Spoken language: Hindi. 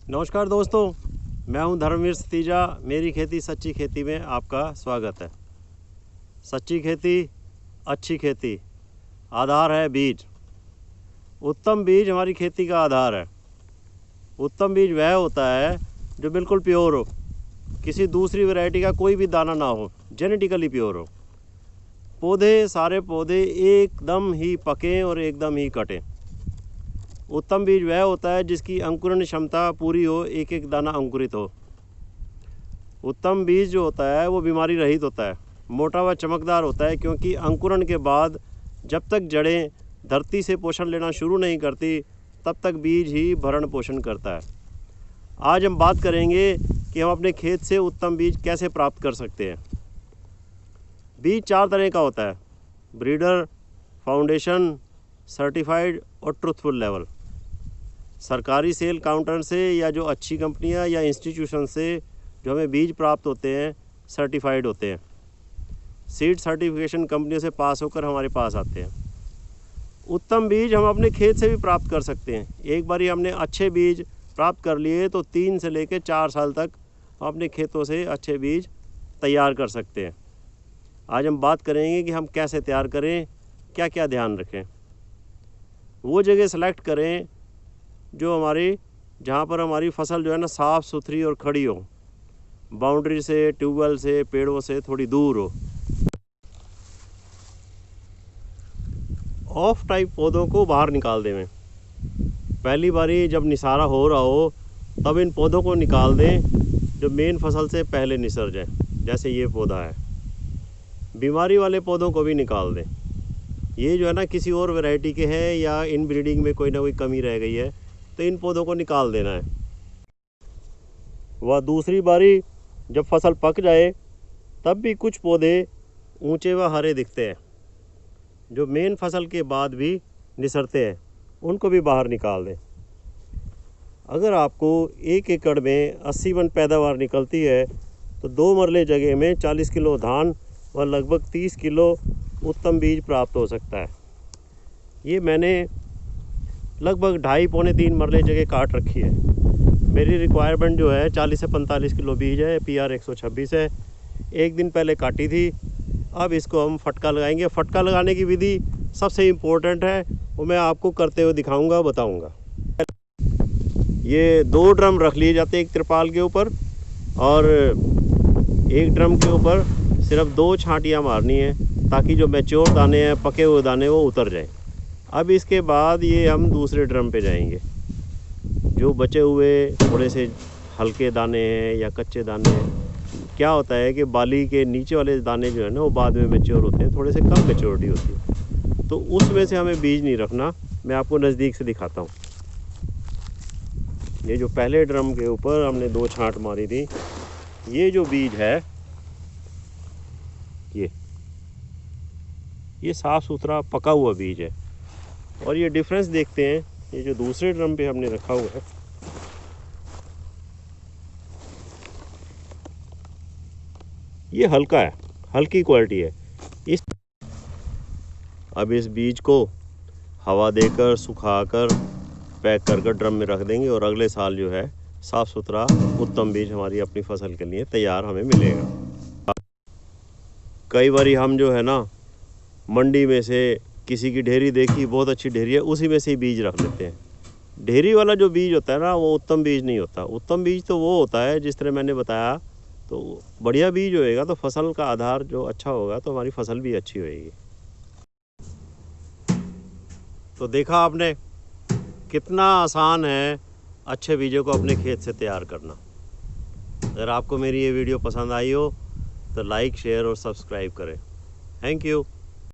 नमस्कार दोस्तों, मैं हूं धर्मवीर सतीजा। मेरी खेती सच्ची खेती में आपका स्वागत है। सच्ची खेती, अच्छी खेती, आधार है बीज। उत्तम बीज हमारी खेती का आधार है। उत्तम बीज वह होता है जो बिल्कुल प्योर हो, किसी दूसरी वैरायटी का कोई भी दाना ना हो, जेनेटिकली प्योर हो। सारे पौधे एकदम ही पकें और एकदम ही कटें। उत्तम बीज वह होता है जिसकी अंकुरण क्षमता पूरी हो, एक एक दाना अंकुरित हो। उत्तम बीज जो होता है वो बीमारी रहित होता है, मोटा व चमकदार होता है, क्योंकि अंकुरण के बाद जब तक जड़ें धरती से पोषण लेना शुरू नहीं करती तब तक बीज ही भरण पोषण करता है। आज हम बात करेंगे कि हम अपने खेत से उत्तम बीज कैसे प्राप्त कर सकते हैं। बीज 4 तरह का होता है: ब्रीडर, फाउंडेशन, सर्टिफाइड और ट्रूथफुल लेवल। सरकारी सेल काउंटर से या जो अच्छी कंपनियां या इंस्टीट्यूशन से जो हमें बीज प्राप्त होते हैं, सर्टिफाइड होते हैं। सीड सर्टिफिकेशन कंपनियों से पास होकर हमारे पास आते हैं। उत्तम बीज हम अपने खेत से भी प्राप्त कर सकते हैं। एक बार हमने अच्छे बीज प्राप्त कर लिए तो 3 से लेकर 4 साल तक हम अपने खेतों से अच्छे बीज तैयार कर सकते हैं। आज हम बात करेंगे कि हम कैसे तैयार करें, क्या क्या ध्यान रखें। वो जगह सेलेक्ट करें जहाँ पर हमारी फसल जो है ना साफ़ सुथरी और खड़ी हो, बाउंड्री से, ट्यूबवेल से, पेड़ों से थोड़ी दूर हो। ऑफ टाइप पौधों को बाहर निकाल दें। पहली बारी जब निसारा हो रहा हो तब इन पौधों को निकाल दें जो मेन फसल से पहले निसर जाए। जैसे ये पौधा है, बीमारी वाले पौधों को भी निकाल दें। ये जो है ना किसी और वैरायटी के हैं या इन ब्रीडिंग में कोई ना कोई कमी रह गई है तो इन पौधों को निकाल देना है। वह दूसरी बारी जब फसल पक जाए तब भी कुछ पौधे ऊंचे व हरे दिखते हैं जो मेन फसल के बाद भी निसरते हैं, उनको भी बाहर निकाल दें। अगर आपको 1 एकड़ में 80 मन पैदावार निकलती है तो 2 मरले जगह में 40 किलो धान व लगभग 30 किलो उत्तम बीज प्राप्त हो सकता है। ये मैंने लगभग 2.5-3 मरले जगह काट रखी है। मेरी रिक्वायरमेंट जो है 40 से 45 किलो बीज है, PR 126 है। एक दिन पहले काटी थी। अब इसको हम फटका लगाएंगे। फटका लगाने की विधि सबसे इम्पोर्टेंट है, वो मैं आपको करते हुए दिखाऊंगा, बताऊंगा। ये 2 ड्रम रख लिए जाते हैं एक तिरपाल के ऊपर, और एक ड्रम के ऊपर सिर्फ 2 छांटियाँ मारनी है ताकि जो मैच्योर दाने हैं, पके हुए दाने, वो उतर जाएं। अब इसके बाद ये हम दूसरे ड्रम पे जाएंगे। जो बचे हुए थोड़े से हल्के दाने हैं या कच्चे दाने हैं, क्या होता है कि बाली के नीचे वाले दाने जो है ना वो बाद में मैच्योर होते हैं, थोड़े से कम मैच्योरिटी होती है, तो उसमें से हमें बीज नहीं रखना। मैं आपको नज़दीक से दिखाता हूँ। ये जो पहले ड्रम के ऊपर हमने 2 छांट मारी थी, ये जो बीज है ये साफ़ सुथरा पका हुआ बीज है। और ये डिफरेंस देखते हैं, ये जो दूसरे ड्रम पे हमने रखा हुआ है, ये हल्का है, हल्की क्वालिटी है। अब इस बीज को हवा देकर, सुखाकर, पैक कर ड्रम में रख देंगे और अगले साल जो है साफ़ सुथरा उत्तम बीज हमारी अपनी फसल के लिए तैयार हमें मिलेगा। कई बारी हम जो है ना मंडी में से किसी की ढेरी देखी, बहुत अच्छी ढेरी है, उसी में से ही बीज रख लेते हैं। ढेरी वाला जो बीज होता है ना वो उत्तम बीज नहीं होता। उत्तम बीज तो वो होता है जिस तरह मैंने बताया, तो बढ़िया बीज होएगा तो फसल का आधार जो अच्छा होगा तो हमारी फसल भी अच्छी होएगी। तो देखा आपने कितना आसान है अच्छे बीजों को अपने खेत से तैयार करना। अगर आपको मेरी ये वीडियो पसंद आई हो तो लाइक, शेयर और सब्सक्राइब करें। Thank you.